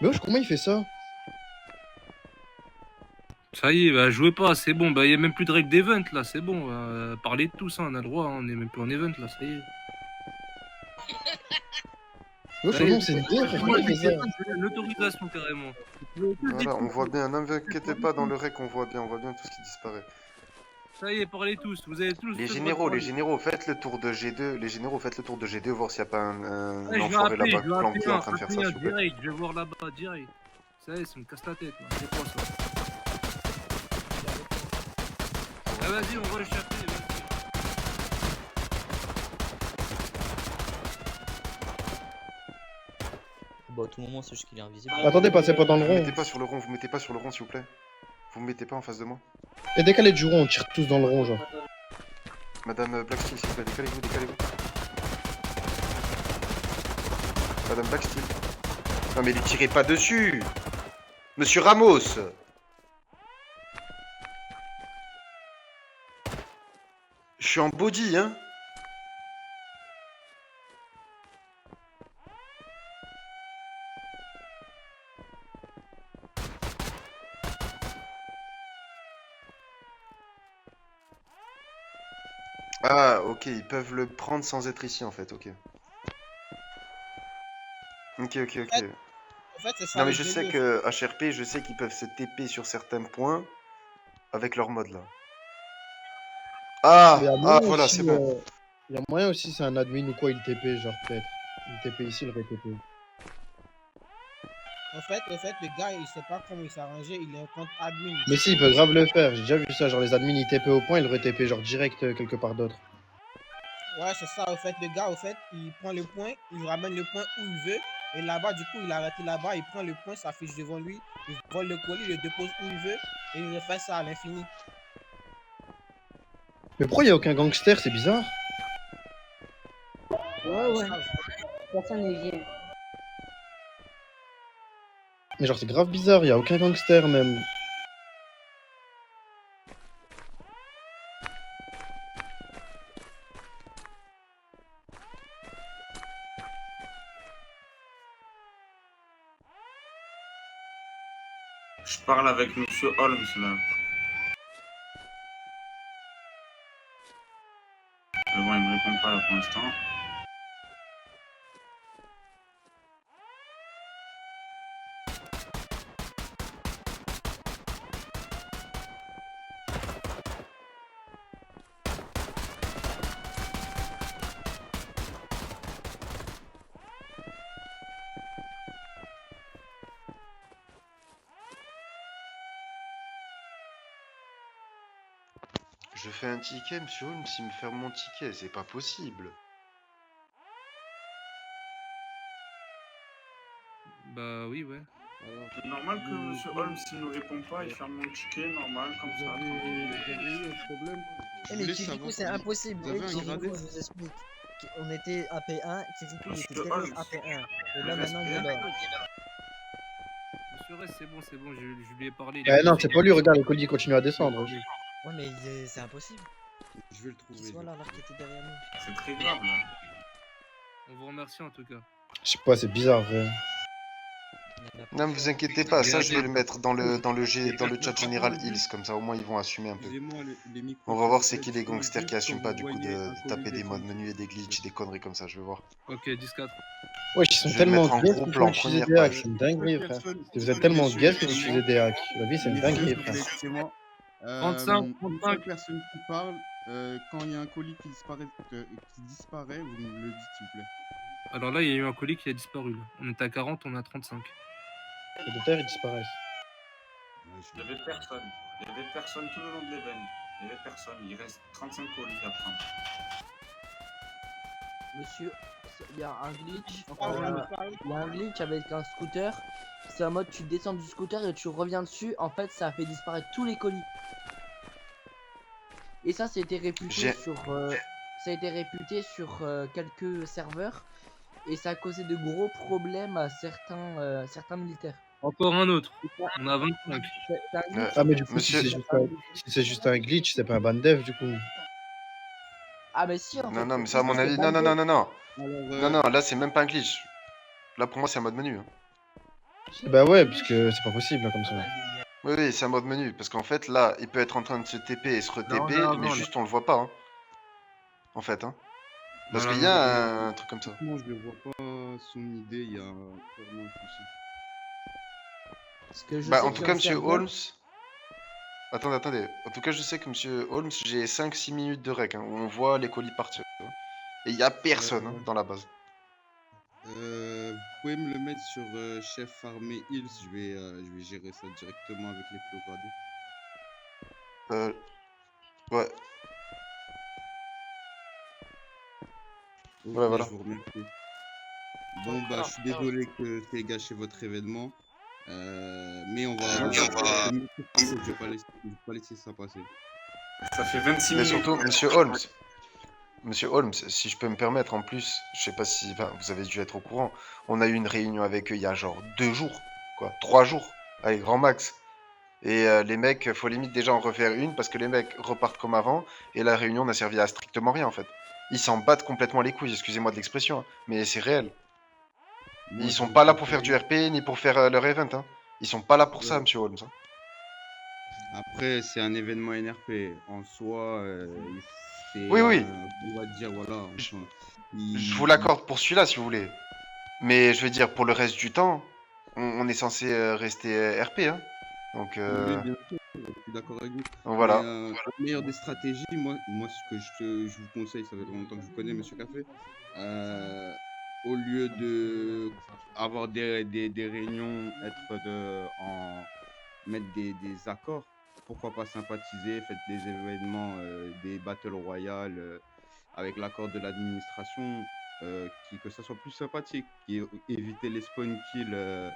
Mais wesh, comment il fait ça? Ça y est, bah, jouez pas, c'est bon. Bah, y a même plus de règles d'event là, c'est bon. Parlez de tout ça, on a le droit, hein, on est même plus en event là, ça y est. Wesh, Ça oh y est, non, c'est une guerre, comment il fait ça? j'ai l'autorisation carrément. Voilà, on voit bien, ne vous inquiétez pas, dans le rec, on voit bien tout ce qui disparaît. Ça y est, parlez tous, vous avez tous. Les généraux, faites le tour de G2, les généraux, faites le tour de G2, voir s'il n'y a pas un Ouais, je vais enfoiré appeler, là-bas je vais appeler planqué en train de faire ça, s'il vous plaît. direct, je vais voir là-bas direct. Ça y est, ça me casse la tête, là. C'est quoi ça? Ah, vas-y, on va le chercher. Bah, à tout moment, c'est juste qu'il est invisible. Attendez, passez pas dans le Vous rond. mettez pas sur le rond, vous mettez pas sur le rond, s'il vous plaît. Vous me mettez pas en face de moi. Et décalez du rond, on tire tous dans le rond, genre. Madame Blacksteel, s'il vous plaît, décalez-vous, décalez-vous. Madame Blacksteel. Non mais ne tirez pas dessus. Monsieur Ramos. Je suis en body, hein. Ah, ok, ils peuvent le prendre sans être ici, en fait, ok. Ok. En fait, c'est ça. Non mais je sais que HRP, je sais qu'ils peuvent se TP sur certains points avec leur mode, là. Ah, Mais y a moyen voilà, aussi, c'est bon. y a moyen aussi, c'est un admin ou quoi, il TP, genre, peut-être. Il TP ici, il re-TP. En fait, le gars, il sait pas comment il s'est arrangé, il est un compte admin. Mais si, il peut grave le faire, j'ai déjà vu ça, genre les admins ils TP au point, ils re-TP genre direct quelque part d'autre. Ouais, c'est ça, en fait, le gars, en fait, il prend le point, il ramène le point où il veut, et là-bas, du coup, il a arrêté là-bas, il prend le point, s'affiche devant lui, il vole le colis, il le dépose où il veut, et il refait ça à l'infini. Mais pourquoi y a aucun gangster, c'est bizarre? Ouais. Personne n'est vient. Mais genre c'est grave bizarre, y a aucun gangster même. Je parle avec Monsieur Holmes là. Mais bon, il me répond pas là pour l'instant. Je fais un ticket, monsieur Holmes, il me ferme mon ticket, c'est pas possible. Bah oui, ouais. C'est normal que Monsieur Holmes, s'il ne répond pas, il ferme mon ticket, normal, comme ça, tranquille. Vous avez eu un problème. Eh, mais Kiriko, c'est impossible. Vous avez un Kiriko, gradé je vous explique. On était AP1, Kiriko, il était Monsieur déjà Holmes. AP1. Et là, maintenant, il est là. Monsieur Rest, c'est bon, je lui ai parlé. Eh non, c'est pas lui, regarde, le colis continue à descendre. Ouais, mais c'est impossible. Je vais le Qu'il trouver. soit là alors qu'il était derrière nous. C'est très grave là. On vous remercie en tout cas. Je sais pas, c'est bizarre, vrai. Non, mais vous inquiétez pas, ça je vais le mettre dans le chat général Hills, comme ça au moins ils vont assumer un peu. On va voir c'est qui les gangsters qui assument pas du coup de taper des modes menus et des glitches, des conneries comme ça, je vais voir. Ok, 10-4. Ouais, ils sont Je vais le tellement mettre en gays gros qu'ils plan, font utiliser première des hacks, page. c'est une dinguerie, frère. Vous êtes tellement gays que vous utilisez des hacks. La vie, c'est une dinguerie, frère. Excusez-moi. 35, Une 35. seule personne qui parle, quand il y a un colis qui disparaît, vous me le dites s'il vous plaît. Alors là, il y a eu un colis qui a disparu. Là. On est à 40, on est à 35. Les deux terres, ils disparaissent. Il y avait personne. Il y avait personne tout le long de l'événement. Il y avait personne. Il reste 35 colis à prendre. Monsieur, il y a un glitch. Il y a un glitch avec un scooter. C'est en mode tu descends du scooter et tu reviens dessus. En fait, ça a fait disparaître tous les colis. Et ça, c'était réputé sur. Ça a été réputé sur quelques serveurs. Et ça a causé de gros problèmes à certains militaires. Encore un autre. On a 25. Ah, mais du coup, Monsieur- si c'est juste un glitch, c'est pas un ban dev, du coup. Ah, mais si, en fait. Non, mais ça à mon avis, non. Non, là c'est même pas un glitch. Là pour moi c'est un mode menu. Hein. Bah ouais, parce que c'est pas possible là, comme ça. Oui, oui, c'est un mode menu. Parce qu'en fait, là, il peut être en train de se TP et se re-TP, mais non, juste on le voit pas. Hein. En fait. Hein. Parce non, qu'il y non, non. a un truc comme ça. Moi, je ne vois pas son idée, il y a clairement un souci. Parce que je Bah, sais en que tout sur cas, le monsieur serveur, Holmes. Attendez, attendez. En tout cas, je sais que monsieur Holmes, j'ai 5-6 minutes de rec, hein, où on voit les colis partir. Tu vois. Et il y a personne hein, dans la base. Vous pouvez me le mettre sur chef armée Hills, je vais gérer ça directement avec les plus gradés. Ouais. Ok, Ouais, voilà. je vous remercie. Bon, bah, je suis désolé que t'aies gâché votre événement. Mais on va... Je vais pas laisser ça passer. Ça fait 26 Mais minutes. surtout, Monsieur Holmes, si je peux me permettre, en plus, je sais pas si enfin, vous avez dû être au courant, on a eu une réunion avec eux il y a genre 2 jours, quoi, 3 jours, allez, grand max. Et les mecs, faut limite déjà en refaire une parce que les mecs repartent comme avant et la réunion n'a servi à strictement rien en fait. Ils s'en battent complètement les couilles, excusez-moi de l'expression, hein, mais c'est réel. Moi, Ils je sont vous pas là pour faire du confirme. RP ni pour faire leur event. Hein. Ils sont pas là pour ça, Ouais. monsieur Holmes. Hein. Après, c'est un événement NRP. En soi, c'est Oui, oui, on va dire, voilà, je, enfin, je vous l'accorde pour celui-là si vous voulez. Mais je veux dire, pour le reste du temps, on est censé rester RP. Hein. Donc, oui, bien sûr, je suis d'accord avec vous. donc Mais voilà. la meilleure des stratégies, moi ce que je vous conseille, ça fait longtemps que je vous connais, Monsieur Café, au lieu de avoir des réunions, mettre des accords, pourquoi pas sympathiser, faites des événements, des battle royales avec l'accord de l'administration, que ça soit plus sympathique, éviter les spawn kills